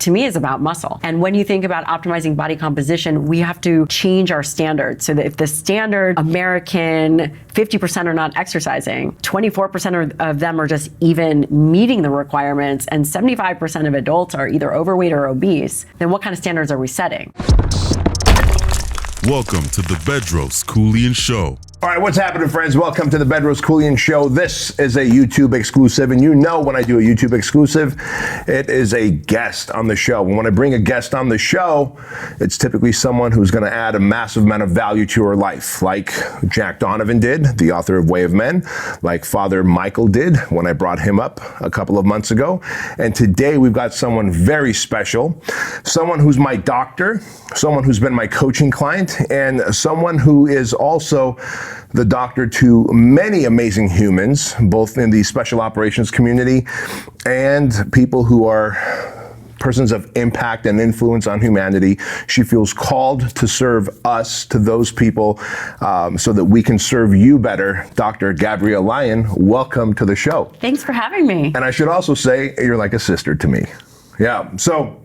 to me is about muscle. And when you think about optimizing body composition, we have to change our standards so that if the standard American 50% are not exercising, 24% of them are just even meeting the requirements, and 75% of adults are either overweight or obese, then what kind of standards are we setting? Welcome to the Bedros Keuilian Show. All right, what's happening, friends? Welcome to the Bedros Keuilian Show. This is a YouTube exclusive, and you know when I do a YouTube exclusive, it is a guest on the show. And when I bring a guest on the show, it's typically someone who's going to add a massive amount of value to her life, like Jack Donovan did, the author of Way of Men, like Father Michael did when I brought him up a couple of months ago. And today we've got someone very special, someone who's my doctor, someone who's been my coaching client, and someone who is also the doctor to many amazing humans, both in the special operations community and people who are persons of impact and influence on humanity. She feels called to serve us, to those people, so that we can serve you better. Dr. Gabrielle Lyon, welcome to the show. Thanks for having me. And I should also say, you're like a sister to me. Yeah, so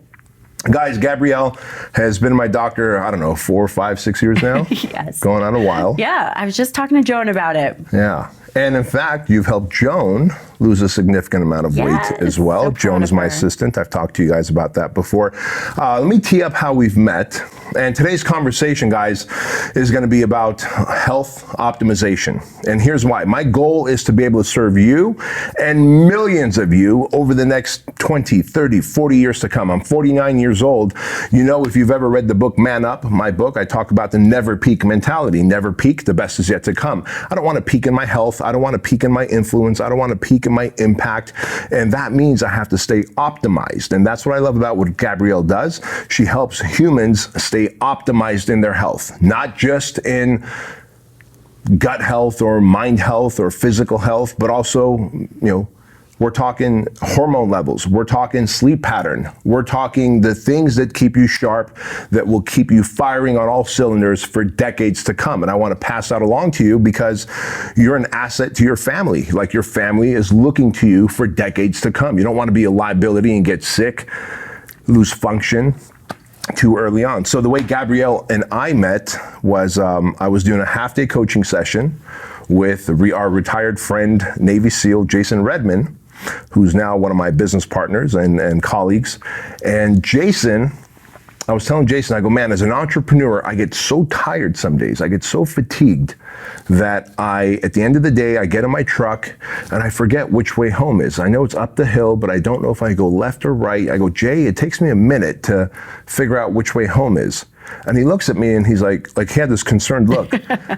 guys, Gabrielle has been my doctor, I don't know, 4, 5, 6 years now? Yes. Going on a while. Yeah, I was just talking to Joan about it. Yeah. And in fact, you've helped Joan lose a significant amount of weight as well. So Joan is my assistant. I've talked to you guys about that before. Let me tee up how we've met. And today's conversation, guys, is going to be about health optimization. And here's why. My goal is to be able to serve you and millions of you over the next 20, 30, 40 years to come. I'm 49 years old. You know, if you've ever read the book Man Up, my book, I talk about the never peak mentality. Never peak, the best is yet to come. I don't want to peak in my health. I don't want to peak in my influence. I don't want to peak in my impact. And that means I have to stay optimized. And that's what I love about what Gabrielle does. She helps humans stay optimized in their health, not just in gut health or mind health or physical health, but also, you know, we're talking hormone levels, we're talking sleep pattern, we're talking the things that keep you sharp, that will keep you firing on all cylinders for decades to come. And I want to pass that along to you because you're an asset to your family. Like, your family is looking to you for decades to come. You don't want to be a liability and get sick, lose function too early on. So the way Gabrielle and I met was I was doing a half-day coaching session with our retired friend, Navy SEAL Jason Redman, who's now one of my business partners and colleagues. And Jason, I was telling Jason, I go, man, as an entrepreneur, I get so tired some days. I get so fatigued that at the end of the day, I get in my truck and I forget which way home is. I know it's up the hill, but I don't know if I go left or right. I go, Jay, it takes me a minute to figure out which way home is. And he looks at me and he's like he had this concerned look.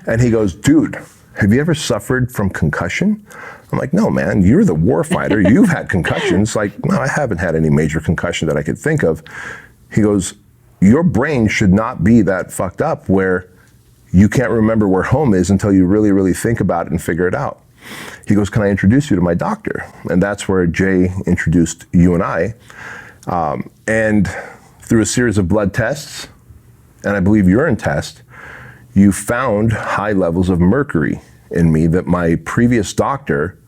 And he goes, dude, have you ever suffered from concussion? I'm like, no, man, you're the war fighter. You've had concussions. Like, no, I haven't had any major concussion that I could think of. He goes, your brain should not be that fucked up where you can't remember where home is until you really, really think about it and figure it out. He goes, can I introduce you to my doctor? And that's where Jay introduced you and I. And through a series of blood tests, and I believe urine tests, you found high levels of mercury in me that my previous doctor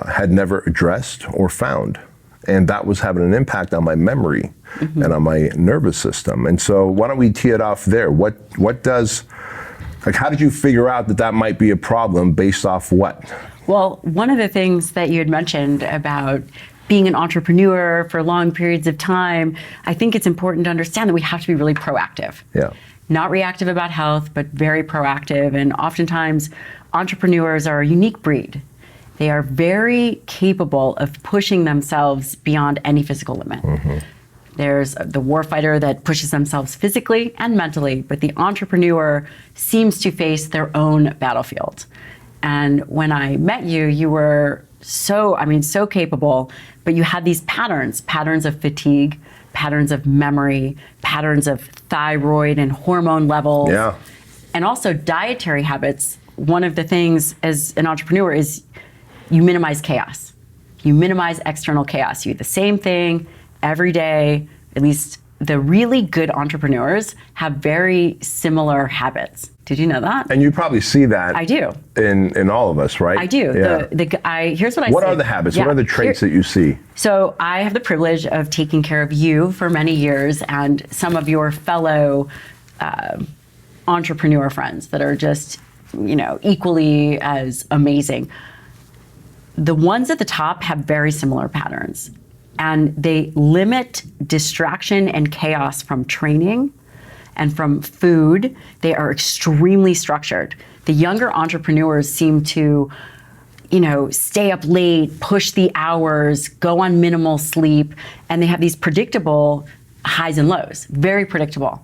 had never addressed or found. And that was having an impact on my memory and on my nervous system. And so why don't we tee it off there? How did you figure out that might be a problem based off what? Well, one of the things that you had mentioned about being an entrepreneur for long periods of time, I think it's important to understand that we have to be really proactive. Yeah. Not reactive about health, but very proactive. And oftentimes, entrepreneurs are a unique breed. They are very capable of pushing themselves beyond any physical limit. Mm-hmm. There's the warfighter that pushes themselves physically and mentally, but the entrepreneur seems to face their own battlefield. And when I met you, you were so capable, but you had these patterns of fatigue, patterns of memory, patterns of thyroid and hormone levels, and also dietary habits. One of the things as an entrepreneur is you minimize chaos. You minimize external chaos. You eat the same thing every day. At least the really good entrepreneurs have very similar habits. Did you know that? And you probably see that. I do. In all of us, right? I do. Yeah. Here's what I What say. are the habits? Yeah. What are the traits that you see? So I have the privilege of taking care of you for many years and some of your fellow entrepreneur friends that are just, equally as amazing. The ones at the top have very similar patterns, and they limit distraction and chaos from training and from food. They are extremely structured. The younger entrepreneurs seem to, stay up late, push the hours, go on minimal sleep, and they have these predictable highs and lows, very predictable.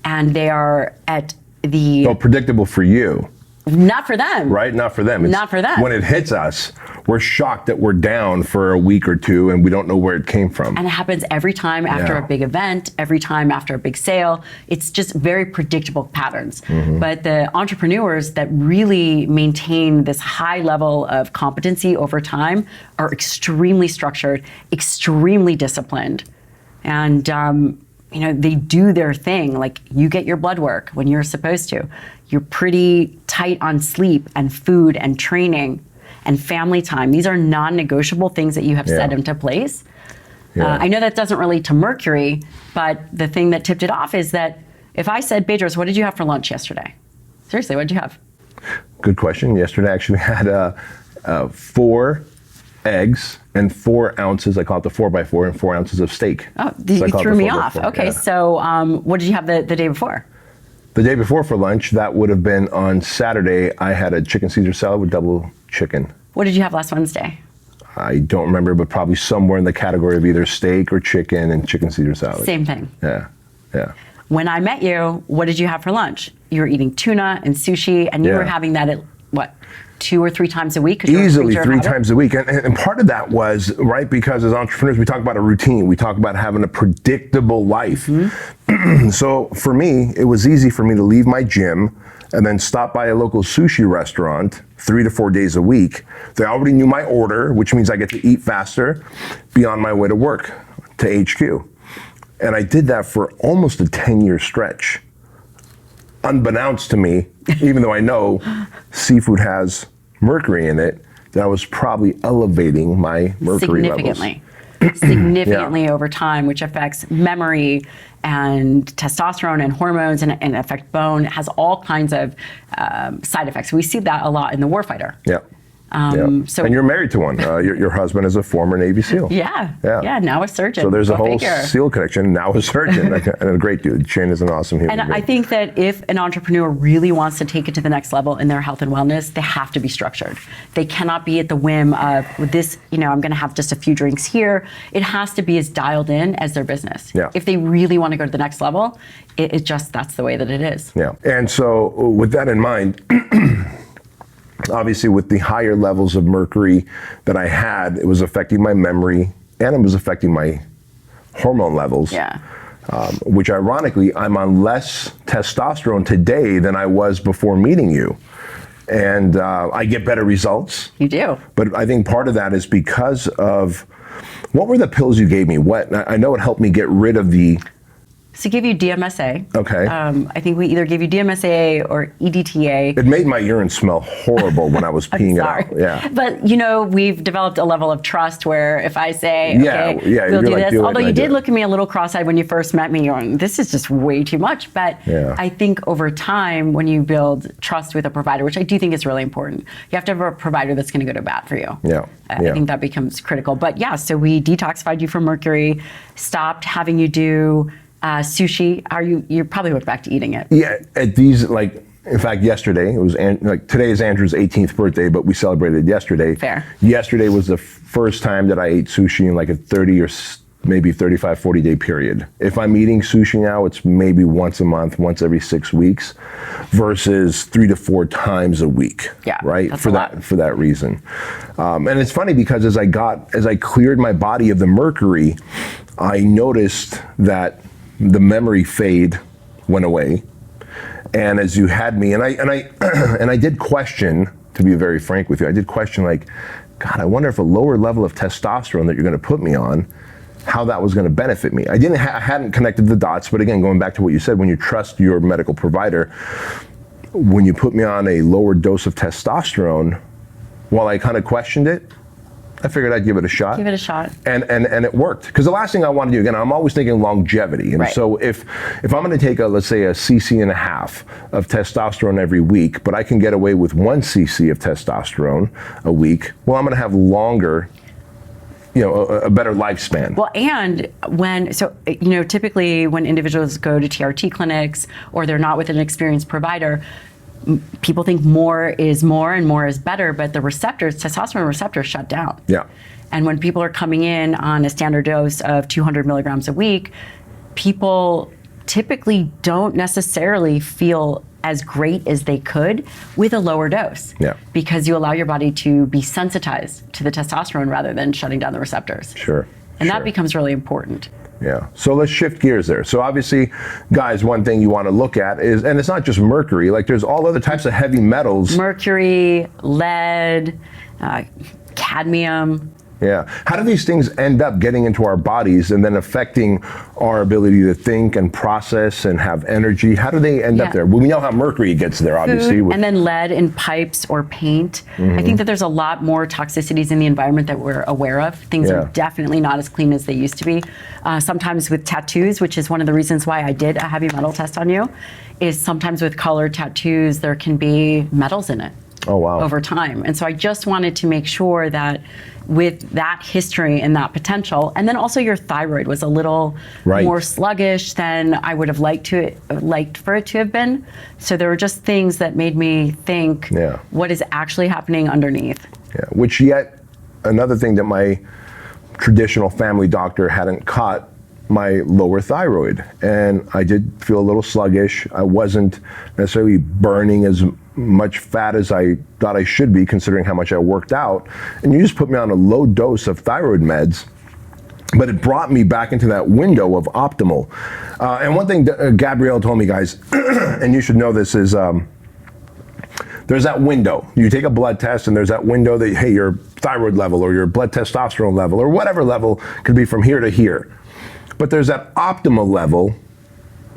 And they are at the... Well, predictable for you. Not for them. Right? Not for them. Not for them. When it hits us, we're shocked that we're down for a week or two and we don't know where it came from. And it happens every time after a big event, every time after a big sale. It's just very predictable patterns. But the entrepreneurs that really maintain this high level of competency over time are extremely structured, extremely disciplined. And they do their thing. Like, you get your blood work when you're supposed to. You're pretty tight on sleep and food and training and family time. These are non-negotiable things that you have set into place. I know that doesn't relate to Mercury, but the thing that tipped it off is that if I said, Bedros, what did you have for lunch yesterday? Seriously, what did you have? Good question. Yesterday I actually had 4 eggs and 4 ounces, I call it the 4x4, and 4 ounces of steak. Oh, So you threw me off. 4x4, Okay, yeah. so what did you have the day before? The day before for lunch, that would have been on Saturday, I had a chicken Caesar salad with double chicken. What did you have last Wednesday? I don't remember, but probably somewhere in the category of either steak or chicken and chicken Caesar salad. Same thing. Yeah. When I met you, what did you have for lunch? You were eating tuna and sushi, and you were having that at, what, 2 or 3 times a week? 'Cause you're a Easily creature of 3 habit? times a week. And part of that was, right, because as entrepreneurs, we talk about a routine. We talk about having a predictable life. So for me, it was easy for me to leave my gym and then stop by a local sushi restaurant 3 to 4 days a week. They already knew my order, which means I get to eat faster, be on my way to work, to HQ. And I did that for almost a 10-year stretch. Unbeknownst to me, even though I know seafood has mercury in it, that I was probably elevating my mercury levels. Significantly over time, which affects memory and testosterone and hormones and affect bone. It has all kinds of side effects. We see that a lot in the warfighter. Yeah. So, and you're married to one. Your husband is a former Navy SEAL. Yeah, now a surgeon. So there's a Go whole figure. SEAL connection, now a surgeon, and a great dude. Shane is an awesome human And being. I think that if an entrepreneur really wants to take it to the next level in their health and wellness, they have to be structured. They cannot be at the whim of this, I'm going to have just a few drinks here. It has to be as dialed in as their business. Yeah. If they really want to go to the next level, that's the way that it is. Yeah. And so with that in mind, obviously with the higher levels of mercury that I had, it was affecting my memory and it was affecting my hormone levels. Yeah. Which ironically, I'm on less testosterone today than I was before meeting you. And I get better results. You do. But I think part of that is because of, what were the pills you gave me? I know it helped me get rid of the... So give you DMSA. Okay. I think we either gave you DMSA or EDTA. It made my urine smell horrible when I was peeing it out. Yeah. But we've developed a level of trust where if I say, Yeah, okay, yeah, we'll do you're like, this. do it, Although and I you do did it. look at me a little cross-eyed when you first met me, you're going, this is just way too much. But Yeah. I think over time, when you build trust with a provider, which I do think is really important, you have to have a provider that's going to go to bat for you. Yeah. I think that becomes critical. But yeah, so we detoxified you from mercury, stopped having you do sushi. You probably went back to eating it. Yeah, at these, in fact, yesterday, it was, today is Andrew's 18th birthday, but we celebrated yesterday. Fair. Yesterday was the first time that I ate sushi in a 30 or maybe 35, 40 day period. If I'm eating sushi now, it's maybe once a month, once every 6 weeks, versus 3 to 4 times a week. Yeah, right. that's For a that lot. for that reason. And it's funny because as I cleared my body of the mercury, I noticed that the memory fade went away. And as you had me, and I did question, to be very frank with you, I did question God, I wonder if a lower level of testosterone that you're going to put me on, how that was going to benefit me. I hadn't connected the dots, but again, going back to what you said, when you trust your medical provider, when you put me on a lower dose of testosterone, while I kind of questioned it, I figured I'd give it a shot. Give it a shot. And it worked. Because the last thing I want to do, again, I'm always thinking longevity. And right. so if I'm going to take let's say a cc and a half of testosterone every week, but I can get away with 1 cc of testosterone a week, well, I'm going to have longer, a better lifespan. Well, and typically when individuals go to TRT clinics or they're not with an experienced provider, people think more is more and more is better, but the testosterone receptors shut down. Yeah. And when people are coming in on a standard dose of 200 milligrams a week, people typically don't necessarily feel as great as they could with a lower dose. Yeah. Because you allow your body to be sensitized to the testosterone rather than shutting down the receptors. Sure. And that becomes really important. Yeah. So let's shift gears there. So obviously, guys, one thing you want to look at is, and it's not just mercury, like there's all other types of heavy metals. Mercury, lead, cadmium. Yeah. How do these things end up getting into our bodies and then affecting our ability to think and process and have energy? How do they end up there? Well, we know how mercury gets there, obviously. Food, and then lead in pipes or paint. I think that there's a lot more toxicities in the environment that we're aware of. Things are definitely not as clean as they used to be. Sometimes with tattoos, which is one of the reasons why I did a heavy metal test on you, is sometimes with colored tattoos, there can be metals in it. Oh, wow. Over time. And so I just wanted to make sure that with that history and that potential, and then also your thyroid was a little more sluggish than I would have liked for it to have been. So there were just things that made me think, what is actually happening underneath? Yeah, which yet another thing that my traditional family doctor hadn't caught, my lower thyroid. And I did feel a little sluggish. I wasn't necessarily burning as much fat as I thought I should be, considering how much I worked out. And you just put me on a low dose of thyroid meds, but it brought me back into that window of optimal. And one thing Gabrielle told me, guys, and you should know this, is there's that window. You take a blood test and there's that window that, hey, your thyroid level or your blood testosterone level or whatever level could be from here to here. But there's that optimal level,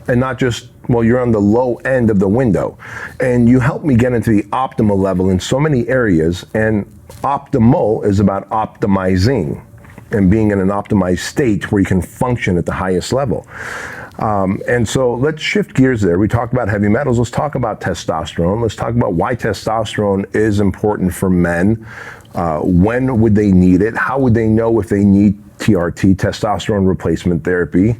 and not just, well, you're on the low end of the window. And you helped me get into the optimal level in so many areas. And optimal is about optimizing and being in an optimized state where you can function at the highest level. And so let's shift gears there. We talked about heavy metals. Let's talk about testosterone. Let's talk about why testosterone is important for men. When would they need it? How would they know if they need TRT, testosterone replacement therapy?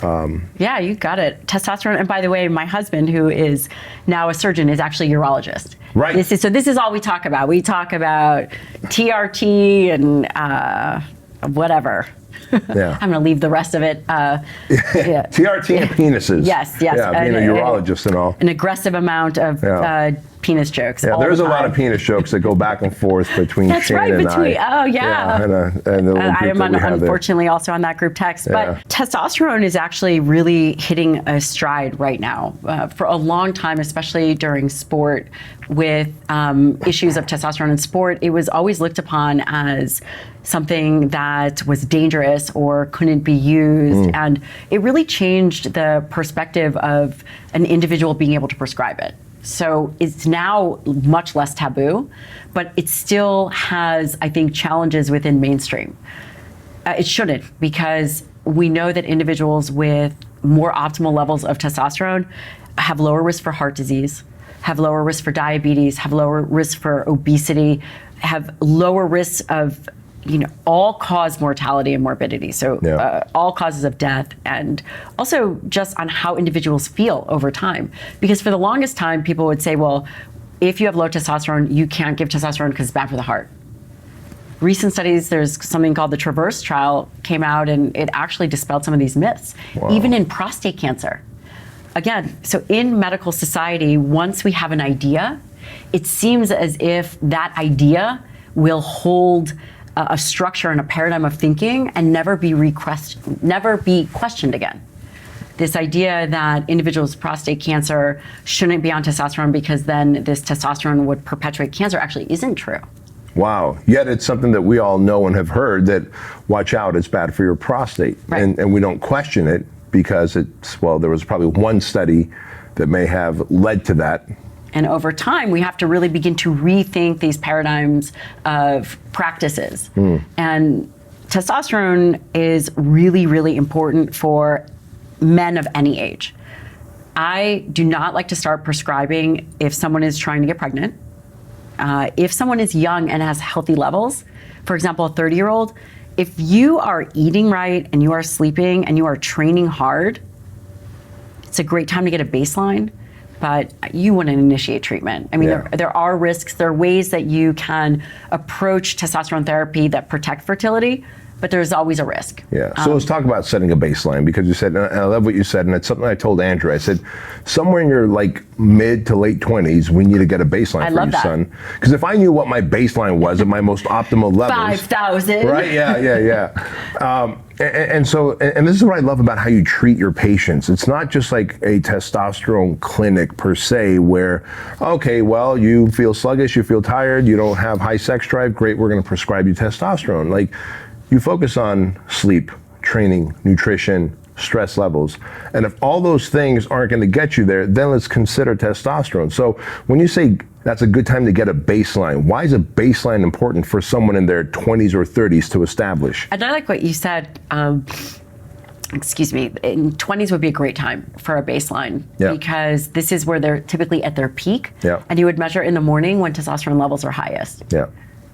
Yeah, you got it. Testosterone, and by the way, my husband, who is now a surgeon, is actually a urologist. Right. This is all we talk about. We talk about TRT and whatever. Yeah. I'm going to leave the rest of it. TRT and penises. Yes. Yeah, being a urologist and all. An aggressive amount of penis jokes. Yeah, there's a lot of penis jokes that go back and forth between Shane and I. Oh, yeah. And I am unfortunately also on that group text. But testosterone is actually really hitting a stride right now. For a long time, especially during sport, with issues of testosterone in sport, it was always looked upon as something that was dangerous or couldn't be used. And it really changed the perspective of an individual being able to prescribe it. So it's now much less taboo, but it still has, I think, challenges within mainstream. It shouldn't, because we know that individuals with more optimal levels of testosterone have lower risk for heart disease, have lower risk for diabetes, have lower risk for obesity, have lower risk of all-cause mortality and morbidity, so all causes of death, and also just on how individuals feel over time. Because for the longest time, people would say, well, if you have low testosterone, you can't give testosterone because it's bad for the heart. Recent studies, there's something called the Traverse trial, came out, and it actually dispelled some of these myths, even in prostate cancer. Again, so in medical society, once we have an idea, it seems as if that idea will hold a structure and a paradigm of thinking and never be questioned again. This idea that individuals with prostate cancer shouldn't be on testosterone because then this testosterone would perpetuate cancer actually isn't true. Wow. Yet it's something that we all know and have heard that, watch out, it's bad for your prostate. Right. And we don't question it because there was probably one study that may have led to that. And over time, we have to really begin to rethink these paradigms of practices. And testosterone is really, really important for men of any age. I do not like to start prescribing if someone is trying to get pregnant. If someone is young and has healthy levels, for example, a 30-year-old, if you are eating right and you are sleeping and you are training hard, it's a great time to get a baseline, but you wouldn't initiate treatment. I mean, there are risks. There are ways that you can approach testosterone therapy that protect fertility, but there's always a risk. Yeah. So let's talk about setting a baseline, because you said, and I love what you said, and it's something I told Andrew. I said, somewhere in your like mid to late 20s, we need to get a baseline for you, son. Because if I knew what my baseline was at my most optimal levels, 5,000. Right? Yeah. And this is what I love about how you treat your patients. It's not just like a testosterone clinic per se, where, okay, well, you feel sluggish, you feel tired, you don't have high sex drive, great, we're going to prescribe you testosterone. Like, you focus on sleep, training, nutrition, stress levels. And if all those things aren't going to get you there, then let's consider testosterone. So when you say that's a good time to get a baseline, why is a baseline important for someone in their 20s or 30s to establish? And I like what you said. Excuse me, in 20s would be a great time for a baseline, because this is where they're typically at their peak. And you would measure in the morning when testosterone levels are highest.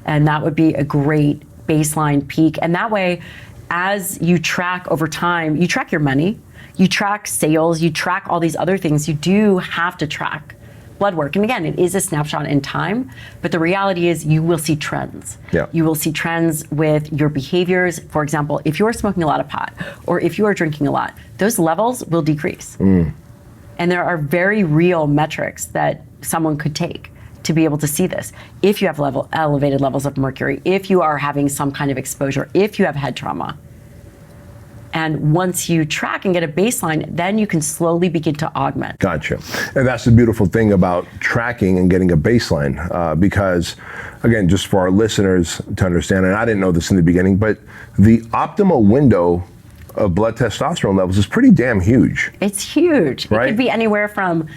And that would be a great baseline peak. And that way, as you track over time, you track your money, you track sales, you track all these other things. You do have to track blood work. And again, it is a snapshot in time, but the reality is you will see trends. You will see trends with your behaviors. For example, if you're smoking a lot of pot, or if you are drinking a lot, those levels will decrease. And there are very real metrics that someone could take to be able to see this. If you have elevated levels of mercury, if you are having some kind of exposure, if you have head trauma. And once you track and get a baseline, then you can slowly begin to augment. Gotcha. And that's the beautiful thing about tracking and getting a baseline, because, again, just for our listeners to understand, and I didn't know this in the beginning, but the optimal window of blood testosterone levels is pretty damn huge. It's huge. Right? It could be anywhere from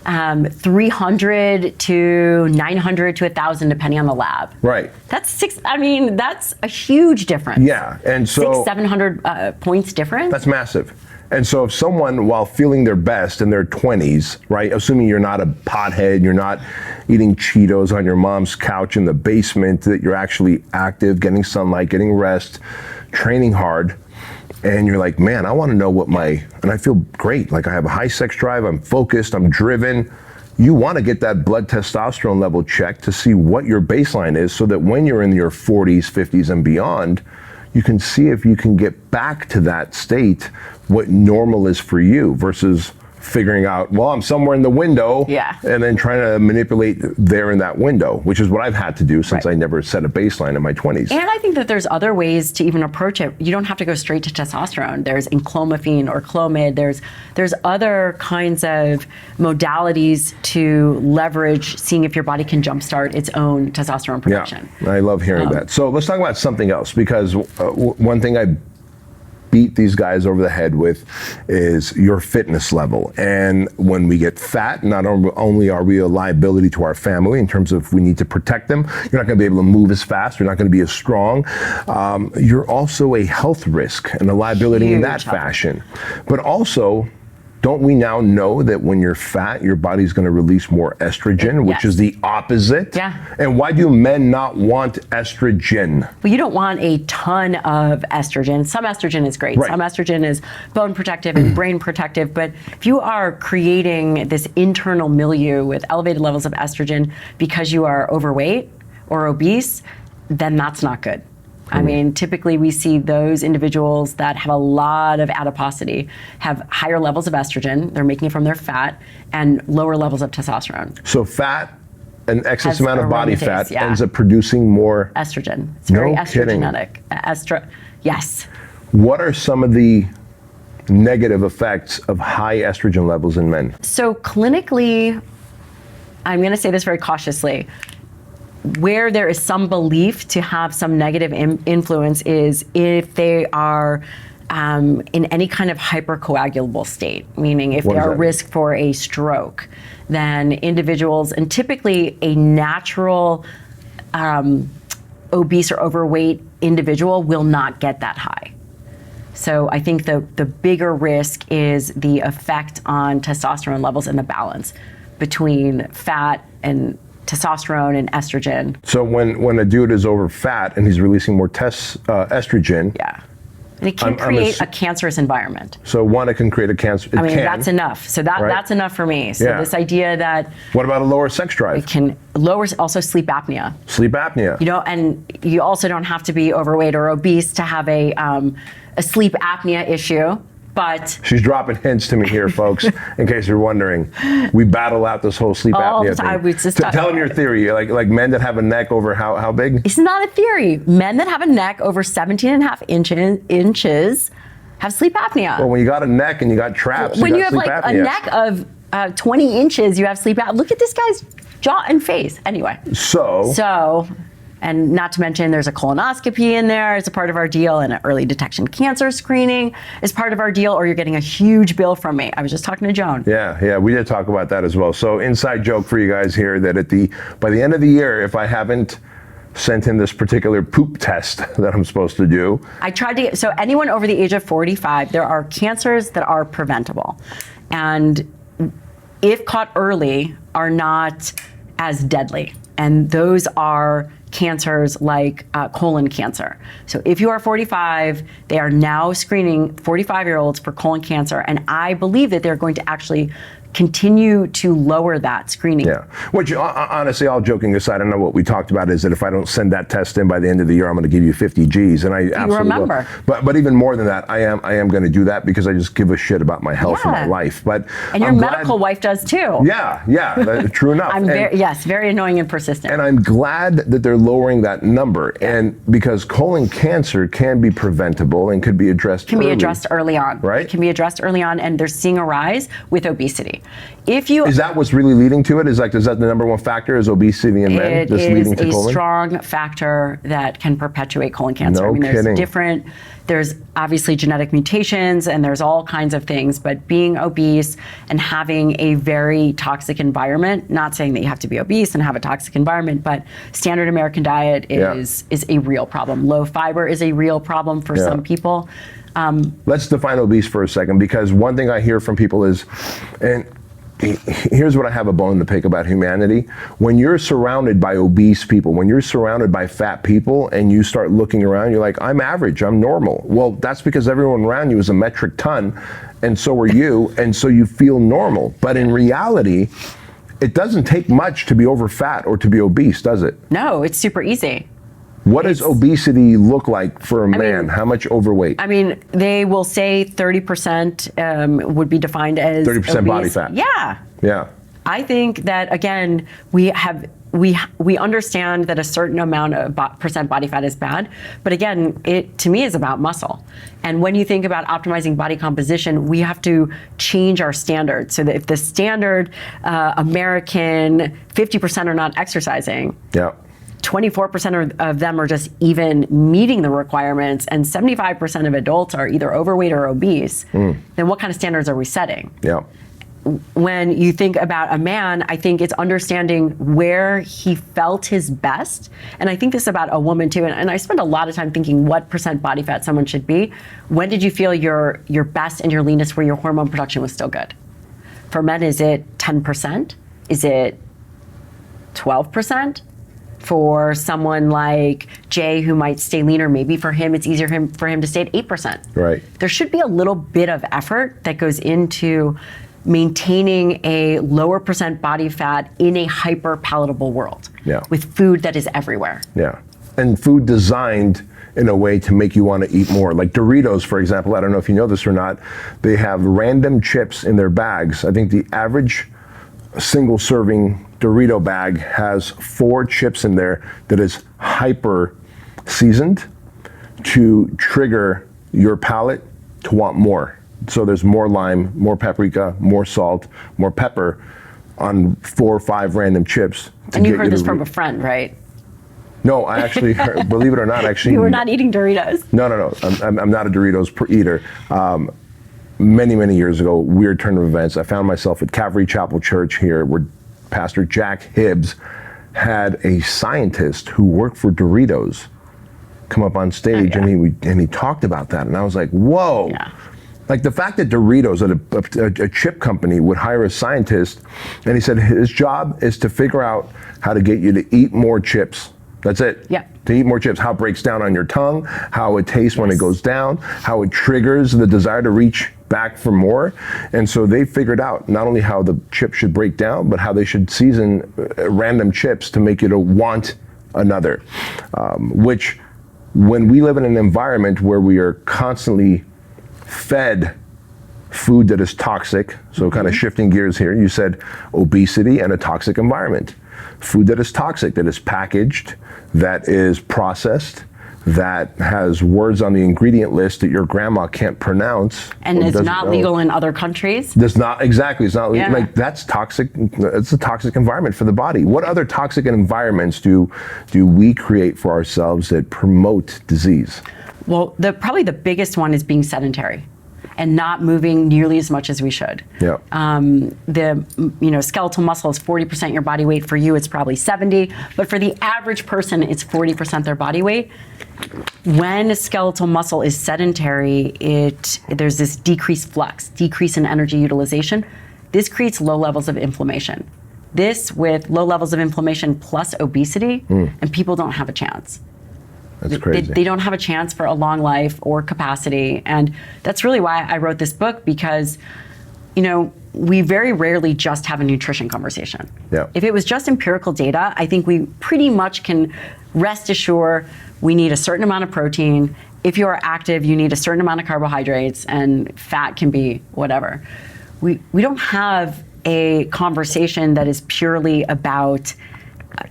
300 to 900 to 1,000, depending on the lab. Right. That's that's a huge difference. Yeah, and so 600-700 points difference. That's massive. And so if someone, while feeling their best in their 20s, right, assuming you're not a pothead, you're not eating Cheetos on your mom's couch in the basement, that you're actually active, getting sunlight, getting rest, training hard, and you're like, man, I want to know what and I feel great. Like, I have a high sex drive, I'm focused, I'm driven. You want to get that blood testosterone level checked to see what your baseline is, so that when you're in your 40s, 50s, and beyond, you can see if you can get back to that state, what normal is for you, versus figuring out, well, I'm somewhere in the window, and then trying to manipulate there in that window, which is what I've had to do since I never set a baseline in my 20s. And I think that there's other ways to even approach it. You don't have to go straight to testosterone. There's enclomiphene or Clomid. There's other kinds of modalities to leverage seeing if your body can jumpstart its own testosterone production. Yeah, I love hearing that. So let's talk about something else, because one thing I beat these guys over the head with is your fitness level. And when we get fat, not only are we a liability to our family in terms of we need to protect them, you're not going to be able to move as fast, you're not going to be as strong. You're also a health risk and a liability in that fashion. But also, don't we now know that when you're fat, your body's going to release more estrogen, which is the opposite? And why do men not want estrogen? Well, you don't want a ton of estrogen. Some estrogen is great. Some estrogen is bone protective and brain protective. But if you are creating this internal milieu with elevated levels of estrogen because you are overweight or obese, then that's not good. I mean, typically we see those individuals that have a lot of adiposity have higher levels of estrogen, they're making it from their fat, and lower levels of testosterone. So fat, an excess amount of body fat, ends up producing more estrogen. It's very estrogenic. Yes. What are some of the negative effects of high estrogen levels in men? So clinically, I'm going to say this very cautiously, where there is some belief to have some negative influence is if they are in any kind of hypercoagulable state, meaning if What they does are that at mean? risk for a stroke, then individuals, and typically a natural obese or overweight individual will not get that high. So I think the bigger risk is the effect on testosterone levels and the balance between fat and testosterone and estrogen. So when a dude is over fat and he's releasing more estrogen, Yeah. And it can I'm create a cancerous environment. so one, it can create a cancer. I mean, that's enough. So right? that's enough for me. So Yeah. this idea that What about a lower sex drive? it can lower also sleep apnea. Sleep apnea. You know, and you also don't have to be overweight or obese to have a sleep apnea issue. But She's dropping hints to me here, folks, in case you're wondering. We battle out this whole sleep All apnea the time. thing. We just Tell them your theory. Like men that have a neck over how big? it's not a theory. Men that have a neck over 17 and a half inches have sleep apnea. Well, when you got a neck and you got traps, When you you got have sleep like apnea. a neck of 20 inches, you have sleep apnea. Look at this guy's jaw and face. Anyway. So, and not to mention there's a colonoscopy in there as a part of our deal, and an early detection cancer screening is part of our deal, or you're getting a huge bill from me. I was just talking to Joan. Yeah, we did talk about that as well. So inside joke for you guys here that by the end of the year, if I haven't sent in this particular poop test that I'm supposed to do. I tried to get, so anyone over the age of 45, there are cancers that are preventable. And if caught early, are not as deadly. And those are cancers like colon cancer. So if you are 45, they are now screening 45-year-olds for colon cancer. And I believe that they're going to actually continue to lower that screening. Yeah, which honestly, all joking aside, I know what we talked about is that if I don't send that test in by the end of the year, I'm going to give you 50 G's, and I absolutely remember. will. But even more than that, I am going to do that because I just give a shit about my health and my Yeah. life. But And your I'm medical wife does too. Yeah, true enough. I'm very annoying and persistent. And I'm glad that they're lowering that number, and because colon cancer can be preventable and could be addressed. Can be addressed early on. Right? It can be addressed early on, and they're seeing a rise with obesity. If you Is that what's really leading to it? Is that the number one factor? Is obesity in men it that's is leading to a colon? strong factor that can perpetuate colon cancer. No I mean, kidding. There's obviously genetic mutations and there's all kinds of things, but being obese and having a very toxic environment, not saying that you have to be obese and have a toxic environment, but standard American diet is a real problem. Low fiber is a real problem for some people. Let's define obese for a second, because one thing I hear from people is, and here's what I have a bone to pick about humanity. When you're surrounded by obese people, when you're surrounded by fat people and you start looking around, you're like, I'm average, I'm normal. Well, that's because everyone around you is a metric ton, and so are you, and so you feel normal. But in reality, it doesn't take much to be over fat or to be obese, does it? No, it's super easy. What does obesity look like for a man? How much overweight? I mean, they will say 30% would be defined as 30% body obese. fat. Yeah. Yeah. I think that, again, we understand that a certain amount of percent body fat is bad, but again, it to me is about muscle. And when you think about optimizing body composition, we have to change our standards so that if the standard American 50% are not exercising, 24% of them are just even meeting the requirements, and 75% of adults are either overweight or obese, then what kind of standards are we setting? When you think about a man, I think it's understanding where he felt his best. And I think this about a woman too. And I spend a lot of time thinking what percent body fat someone should be. When did you feel your best and your leanest where your hormone production was still good? For men, is it 10%? Is it 12%? For someone like Jay, who might stay leaner, maybe for him, it's easier for him to stay at 8%. Right. There should be a little bit of effort that goes into maintaining a lower percent body fat in a hyper palatable world with food that is everywhere. Yeah. And food designed in a way to make you want to eat more. Like Doritos, for example, I don't know if you know this or not, they have random chips in their bags. I think the average single serving Dorito bag has 4 chips in there that is hyper seasoned to trigger your palate to want more. So there's more lime, more paprika, more salt, more pepper on 4 or 5 random chips. And you heard this from a friend, right? No, I actually, believe it or not, actually. You were not eating Doritos. No. I'm not a Doritos eater. Many, many years ago, weird turn of events, I found myself at Calvary Chapel Church here, where Pastor Jack Hibbs had a scientist who worked for Doritos come up on stage, and he talked about that, and I was like, whoa. Yeah. Like the fact that Doritos, a chip company, would hire a scientist, and he said his job is to figure out how to get you to eat more chips. That's it. Yeah. To eat more chips, how it breaks down on your tongue, how it tastes when it goes down, how it triggers the desire to reach back for more. And so they figured out not only how the chip should break down, but how they should season random chips to make you to want another. Which, when we live in an environment where we are constantly fed food that is toxic, so kind of shifting gears here, you said obesity and a toxic environment. Food that is toxic, that is packaged, that is processed, that has words on the ingredient list that your grandma can't pronounce. And it's not legal in other countries. It's not legal. Yeah. Like, that's toxic. It's a toxic environment for the body. What other toxic environments do we create for ourselves that promote disease? Well, probably the biggest one is being sedentary and not moving nearly as much as we should. Yeah. The skeletal muscle is 40% your body weight. For you, it's probably 70, but for the average person, it's 40% their body weight. When skeletal muscle is sedentary, there's this decreased flux, decrease in energy utilization. This creates low levels of inflammation. This, with low levels of inflammation plus obesity, and people don't have a chance. That's crazy. They don't have a chance for a long life or capacity. And that's really why I wrote this book, because, we very rarely just have a nutrition conversation. Yeah. If it was just empirical data, I think we pretty much can rest assured we need a certain amount of protein. If you are active, you need a certain amount of carbohydrates, and fat can be whatever. We don't have a conversation that is purely about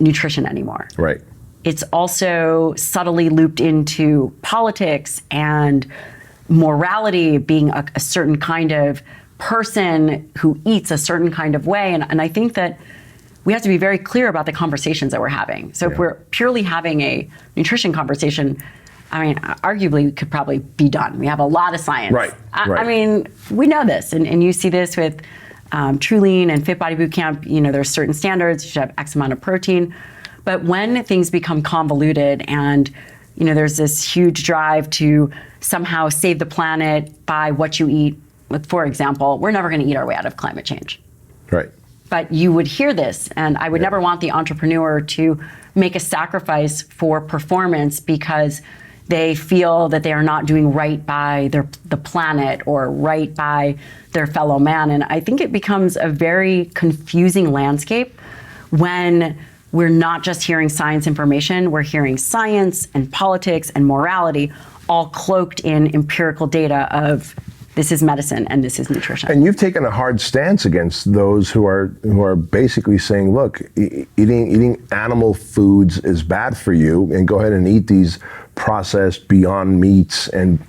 nutrition anymore. Right. It's also subtly looped into politics and morality, being a certain kind of person who eats a certain kind of way. And I think that we have to be very clear about the conversations that we're having. So if we're purely having a nutrition conversation, arguably we could probably be done. We have a lot of science. Right. We know this, and you see this with True Lean and Fit Body Bootcamp. There's certain standards. You should have X amount of protein. But when things become convoluted and there's this huge drive to somehow save the planet by what you eat, for example, we're never going to eat our way out of climate change. Right. But you would hear this, and I would never want the entrepreneur to make a sacrifice for performance because they feel that they are not doing right by the planet or right by their fellow man. And I think it becomes a very confusing landscape when we're not just hearing science information, we're hearing science and politics and morality all cloaked in empirical data of this is medicine and this is nutrition. And you've taken a hard stance against those who are basically saying, look, eating animal foods is bad for you, and go ahead and eat these processed Beyond Meats and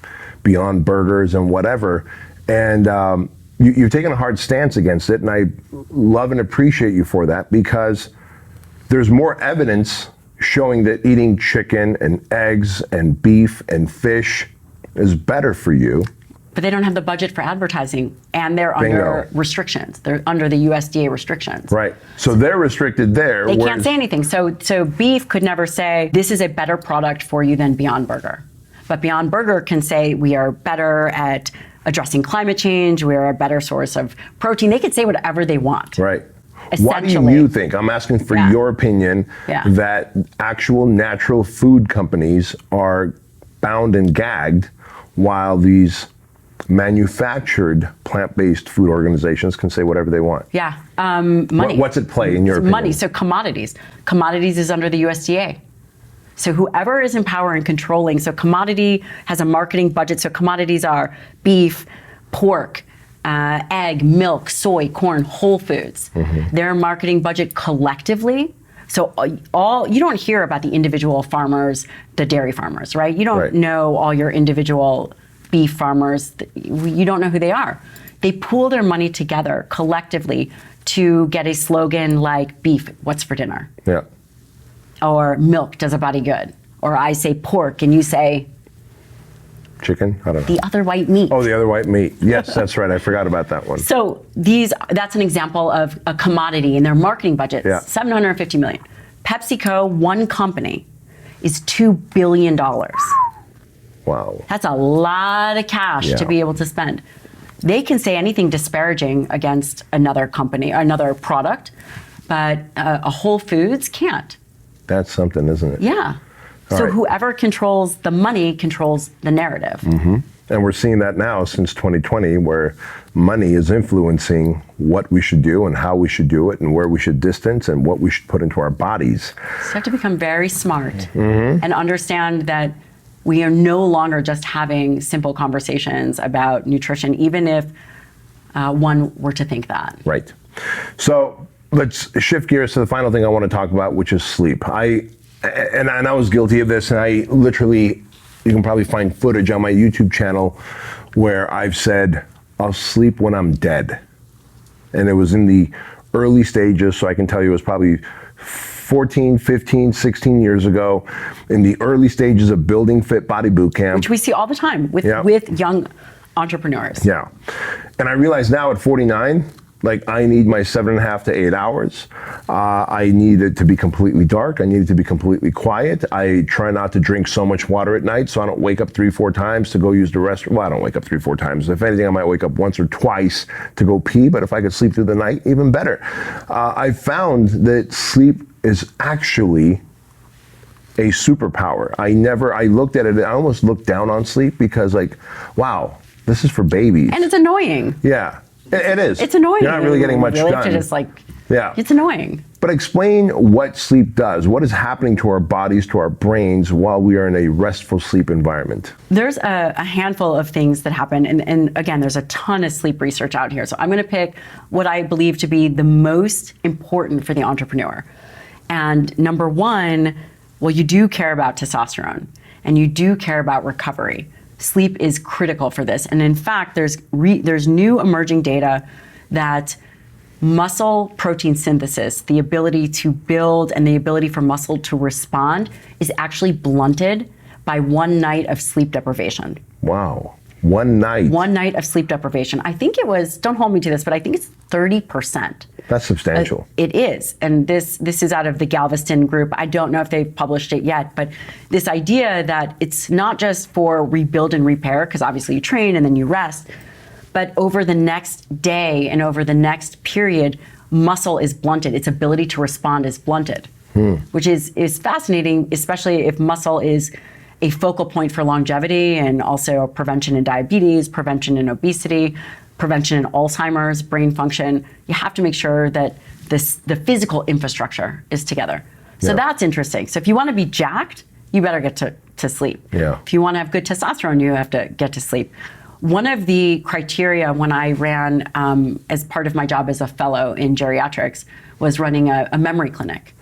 Beyond Burgers and whatever. And you've taken a hard stance against it, and I love and appreciate you for that, because there's more evidence showing that eating chicken and eggs and beef and fish is better for you. But they don't have the budget for advertising, and they're under restrictions. They're under the USDA restrictions. Right. So they're restricted there. They can't say anything. So beef could never say, this is a better product for you than Beyond Burger. But Beyond Burger can say, we are better at addressing climate change. We are a better source of protein. They could say whatever they want. Right. Why do you think, I'm asking for your opinion, that actual natural food companies are bound and gagged while these manufactured plant-based food organizations can say whatever they want? Yeah, money. What's at play in your opinion? Money, so commodities. Commodities is under the USDA. So whoever is in power and controlling, so commodity has a marketing budget, so commodities are beef, pork, egg, milk, soy, corn, whole foods. Mm-hmm. Their marketing budget collectively, so you don't hear about the individual farmers, the dairy farmers, right? You don't know all your individual beef farmers. You don't know who they are. They pool their money together collectively to get a slogan like beef, what's for dinner? Yeah. or milk does a body good, or I say pork and you say Chicken? I don't know. the other white meat. Oh, the other white meat. Yes, that's right. I forgot about that one. So that's an example of a commodity in their marketing budget, Yeah. $750 million. PepsiCo, one company, is $2 billion. Wow. That's a lot of cash Yeah. to be able to spend. They can say anything disparaging against another company, another product, but a Whole Foods can't. That's something, isn't it? Yeah. All So right. whoever controls the money controls the narrative. And we're seeing that now since 2020, where money is influencing what we should do and how we should do it and where we should distance and what we should put into our bodies. So you have to become very smart and understand that we are no longer just having simple conversations about nutrition, even if one were to think that. Right. So let's shift gears to the final thing I want to talk about, which is sleep. I was guilty of this, and I literally, you can probably find footage on my YouTube channel where I've said, I'll sleep when I'm dead. And it was in the early stages, so I can tell you it was probably 14, 15, 16 years ago, in the early stages of building Fit Body Boot Camp. Which we see all the time with young entrepreneurs. Yeah. And I realize now at 49, like I need my 7.5 to 8 hours. I need it to be completely dark. I need it to be completely quiet. I try not to drink so much water at night so I don't wake up 3-4 times to go use the restroom. Well, I don't wake up 3-4 times. If anything, I might wake up once or twice to go pee, but if I could sleep through the night, even better. I found that sleep is actually a superpower. I looked at it, I almost looked down on sleep because like, wow, this is for babies. And it's annoying. Yeah, it is. It's annoying. You're not really getting much really done. have to just Yeah. It's annoying. But explain what sleep does. What is happening to our bodies, to our brains while we are in a restful sleep environment? There's a handful of things that happen. And again, there's a ton of sleep research out here. So I'm going to pick what I believe to be the most important for the entrepreneur. And number one, well, you do care about testosterone and you do care about recovery. Sleep is critical for this. And in fact, there's new emerging data that muscle protein synthesis, the ability to build and the ability for muscle to respond, is actually blunted by 1 night of sleep deprivation. Wow. 1 night. 1 night of sleep deprivation. I think it was, don't hold me to this, but I think it's 30%. That's substantial. It is. And this is out of the Galveston group. I don't know if they've published it yet, but this idea that it's not just for rebuild and repair, because obviously you train and then you rest, but over the next day and over the next period, muscle is blunted. Its ability to respond is blunted, which is fascinating, especially if muscle is a focal point for longevity and also prevention in diabetes, prevention in obesity, prevention in Alzheimer's, brain function. You have to make sure that the physical infrastructure is together. So Yeah. that's interesting. So if you want to be jacked, you better get to sleep. Yeah. If you want to have good testosterone, you have to get to sleep. One of the criteria when I ran, as part of my job as a fellow in geriatrics, was running a memory clinic.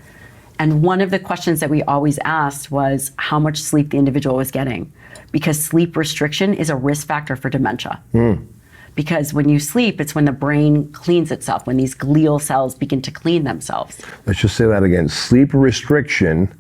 And one of the questions that we always asked was how much sleep the individual was getting, because sleep restriction is a risk factor for dementia. Because when you sleep, it's when the brain cleans itself, when these glial cells begin to clean themselves. Let's just say that again. Sleep restriction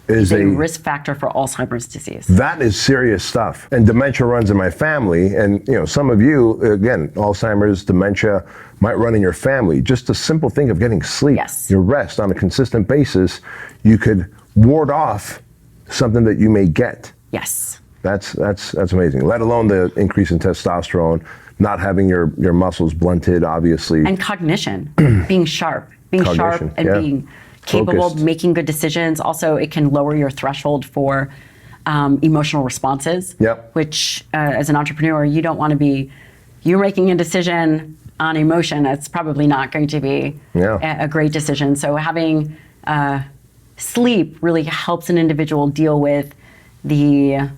is a risk factor for Alzheimer's disease. That is serious stuff. And dementia runs in my family. And some of you, again, Alzheimer's, dementia might run in your family. Just a simple thing of getting sleep, Yes. your rest on a consistent basis, you could ward off something that you may get. Yes. That's amazing. Let alone the increase in testosterone, not having your muscles blunted, obviously. And cognition, being sharp, and yeah. being capable Focused. of making good decisions. Also, it can lower your threshold for emotional responses, Yep. which as an entrepreneur, you don't want to be, you're making a decision on emotion, it's probably not going to be a great decision. So having sleep really helps an individual deal with the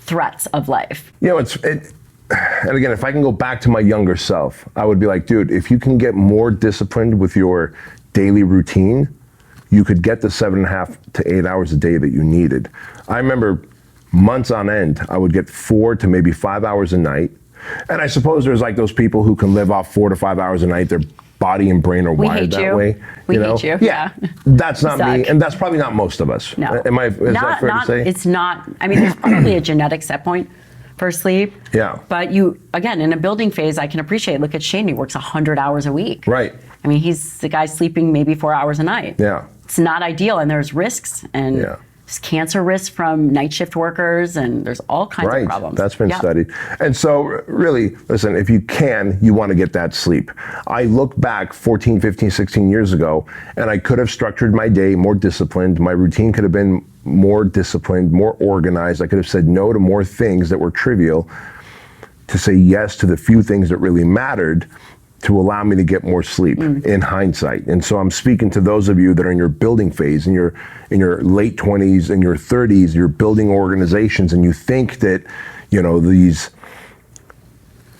threats of life. And again, if I can go back to my younger self, I would be like, dude, if you can get more disciplined with your daily routine, you could get the 7.5 to 8 hours a day that you needed. I remember months on end, I would get 4 to maybe 5 hours a night. And I suppose there's like those people who can live off 4 to 5 hours a night. They're body and brain are wired hate that you. way. We know? hate you. Yeah. That's not me, Suck. and that's probably not most of us. No. Is that fair to say? It's not. I mean, there's probably a genetic set point for sleep. Yeah. But you, again, in a building phase, I can appreciate. Look at Shane. He works 100 hours a week. Right. I mean, he's the guy sleeping maybe 4 hours a night. Yeah. It's not ideal, and there's risks, and Yeah. there's cancer risks from night shift workers, and there's all kinds of problems. That's been Yeah. studied. And so really, listen, if you can, you want to get that sleep. I look back 14, 15, 16 years ago, and I could have structured my day more disciplined. My routine could have been more disciplined, more organized. I could have said no to more things that were trivial to say yes to the few things that really mattered, to allow me to get more sleep in hindsight. And so I'm speaking to those of you that are in your building phase, in your late 20s, in your 30s, you're building organizations, and you think that,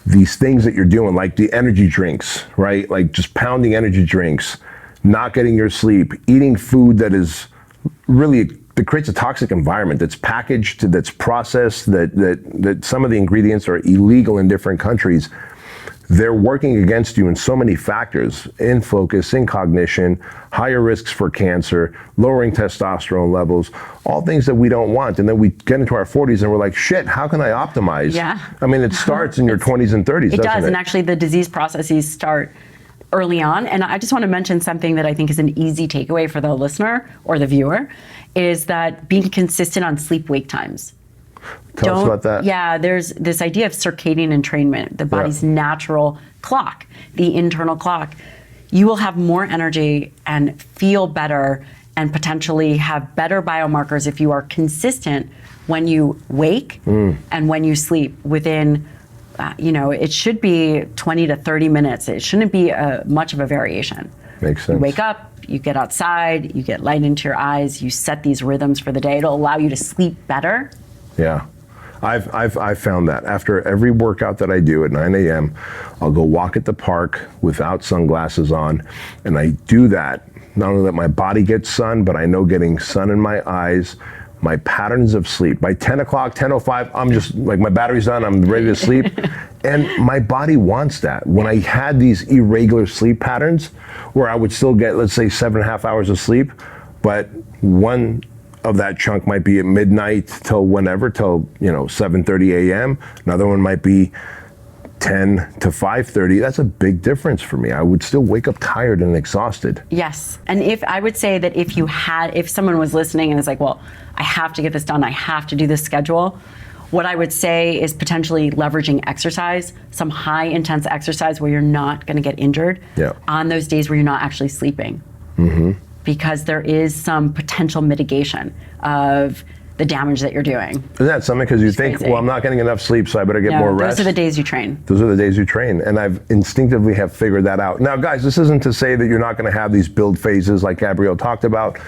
these things that you're doing, like the energy drinks, right? Like just pounding energy drinks, not getting your sleep, eating food that is really, that creates a toxic environment, that's packaged, that's processed, that some of the ingredients are illegal in different countries. They're working against you in so many factors, in focus, in cognition, higher risks for cancer, lowering testosterone levels, all things that we don't want. And then we get into our 40s and we're like, shit, how can I optimize? Yeah. I mean, it starts in your 20s and 30s, It doesn't does, it? and actually the disease processes start early on. And I just want to mention something that I think is an easy takeaway for the listener or the viewer, is that being consistent on sleep-wake times. Tell us about that. Yeah, there's this idea of circadian entrainment, the body's natural clock, the internal clock. You will have more energy and feel better and potentially have better biomarkers if you are consistent when you wake and when you sleep within, it should be 20 to 30 minutes. It shouldn't be much of a variation. Makes sense. You wake up, you get outside, you get light into your eyes, you set these rhythms for the day. It'll allow you to sleep better. Yeah. I've found that after every workout that I do at 9 a.m., I'll go walk at the park without sunglasses on, and I do that not only that my body gets sun, but I know getting sun in my eyes, my patterns of sleep. By 10 o'clock, 10:05, I'm just like, my battery's done, I'm ready to sleep. And my body wants that. When I had these irregular sleep patterns where I would still get, let's say, 7.5 hours of sleep, but one of that chunk might be at midnight till whenever, till 7:30 a.m. Another one might be 10 to 5:30. That's a big difference for me. I would still wake up tired and exhausted. Yes, and if I would say that if someone was listening and is like, well, I have to get this done, I have to do this schedule, what I would say is potentially leveraging exercise, some high intense exercise where you're not going to get injured on those days where you're not actually sleeping. Mm-hmm. Because there is some potential mitigation of the damage that you're doing. Isn't that something? Because you think, crazy. well, I'm not getting enough sleep, so I better get more rest. Those are the days you train. Those are the days you train. And I've instinctively have figured that out. Now, guys, this isn't to say that you're not going to have these build phases like Gabrielle talked about.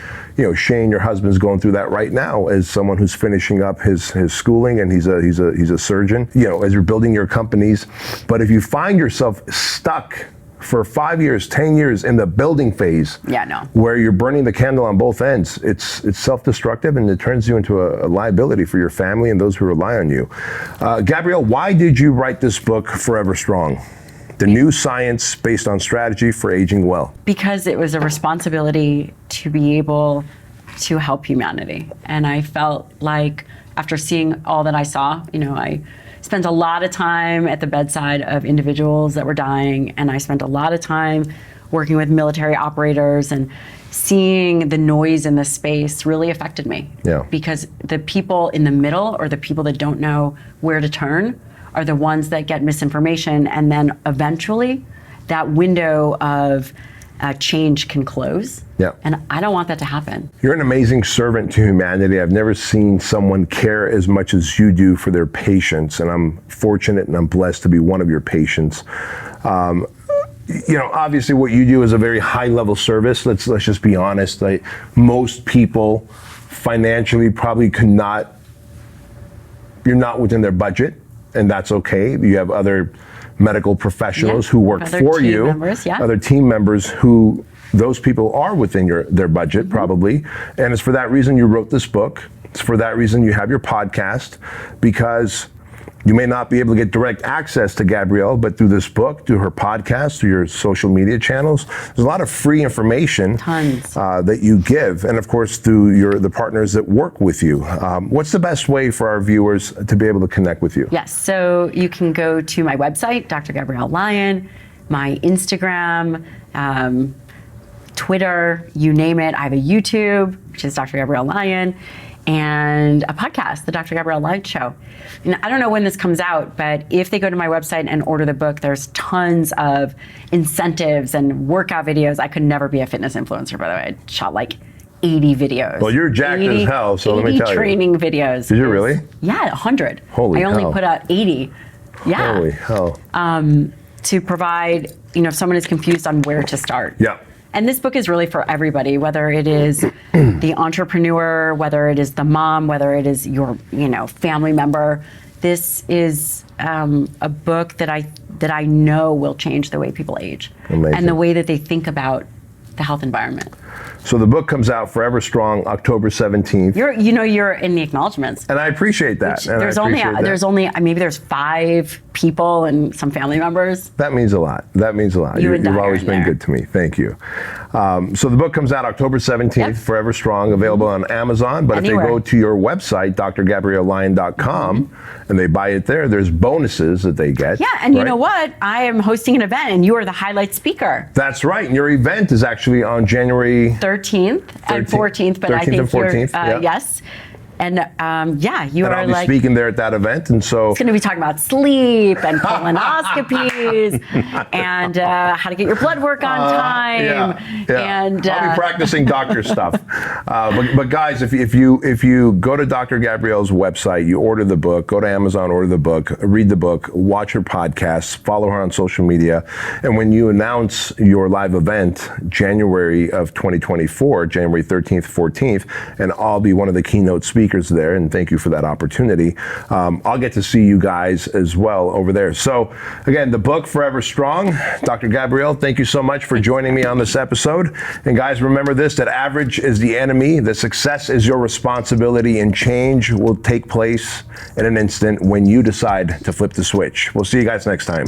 Shane, your husband's going through that right now as someone who's finishing up his schooling, and he's a surgeon, as you're building your companies. But if you find yourself stuck for 5 years, 10 years in the building phase, where you're burning the candle on both ends, it's self-destructive, and it turns you into a liability for your family and those who rely on you. Gabrielle, why did you write this book, Forever Strong? The new science based on strategy for aging well. Because it was a responsibility to be able to help humanity. And I felt like after seeing all that I saw, I spent a lot of time at the bedside of individuals that were dying, and I spent a lot of time working with military operators, and seeing the noise in the space really affected me. Yeah. Because the people in the middle, or the people that don't know where to turn, are the ones that get misinformation, and then eventually that window of change can close. Yeah. And I don't want that to happen. You're an amazing servant to humanity. I've never seen someone care as much as you do for their patients, and I'm fortunate and I'm blessed to be one of your patients. Obviously what you do is a very high level service. Let's just be honest. Most people financially probably you're not within their budget, and that's okay. You have other medical professionals who work for you, other team members who, those people are within their budget probably. And it's for that reason you wrote this book. It's for that reason you have your podcast, because You may not be able to get direct access to Gabrielle, but through this book, through her podcast, through your social media channels, there's a lot of free information that you give, and of course through the partners that work with you. What's the best way for our viewers to be able to connect with you? Yes, so you can go to my website, Dr. Gabrielle Lyon, my Instagram, Twitter, you name it. I have a YouTube, which is Dr. Gabrielle Lyon, and a podcast, the Dr. Gabrielle Lyon Show. And I don't know when this comes out, but if they go to my website and order the book, there's tons of incentives and workout videos. I could never be a fitness influencer, by the way. I shot like 80 videos. Well, you're jacked as hell, so let me tell you. 80 training videos. Did you really? Yeah, 100. Holy hell. I only put out 80. Yeah. Holy hell. To provide, if someone is confused on where to start. Yeah. And this book is really for everybody, whether it is the entrepreneur, whether it is the mom, whether it is your, family member. This is a book that I know will change the way people age. Amazing. And the way that they think about the health environment. So the book comes out Forever Strong, October 17th. You're in the acknowledgements. And I appreciate that. There's only maybe there's 5 people and some family members. That means a lot. That means a lot. You've always been good to me. Thank you. So the book comes out October 17th, Yep. Forever Strong, available on Amazon. But Anywhere. if they go to your website, drgabriellelyon.com, and they buy it there, there's bonuses that they get. Yeah, and you right? know what? I am hosting an event, and you are the highlight speker. That's right. And your event is actually on January 13th and 14th, but I 13th think and 14th, yeah. yes. And you and are I'll be like speaking there at that event, and so it's going to be talking about sleep and colonoscopies and how to get your blood work on time. Yeah. And I'll be practicing doctor stuff. But guys, if you go to Dr. Gabrielle's website, you order the book, go to Amazon, order the book, read the book, watch her podcasts, follow her on social media, and when you announce your live event, January of 2024, January 13th, 14th, and I'll be one of the keynote speakers there, and thank you for that opportunity. I'll get to see you guys as well over there. So again, the book Forever Strong. Dr. Gabrielle, thank you so much for joining me on this episode. And guys, remember this, that average is the enemy, that success is your responsibility, and change will take place in an instant when you decide to flip the switch. We'll see you guys next time.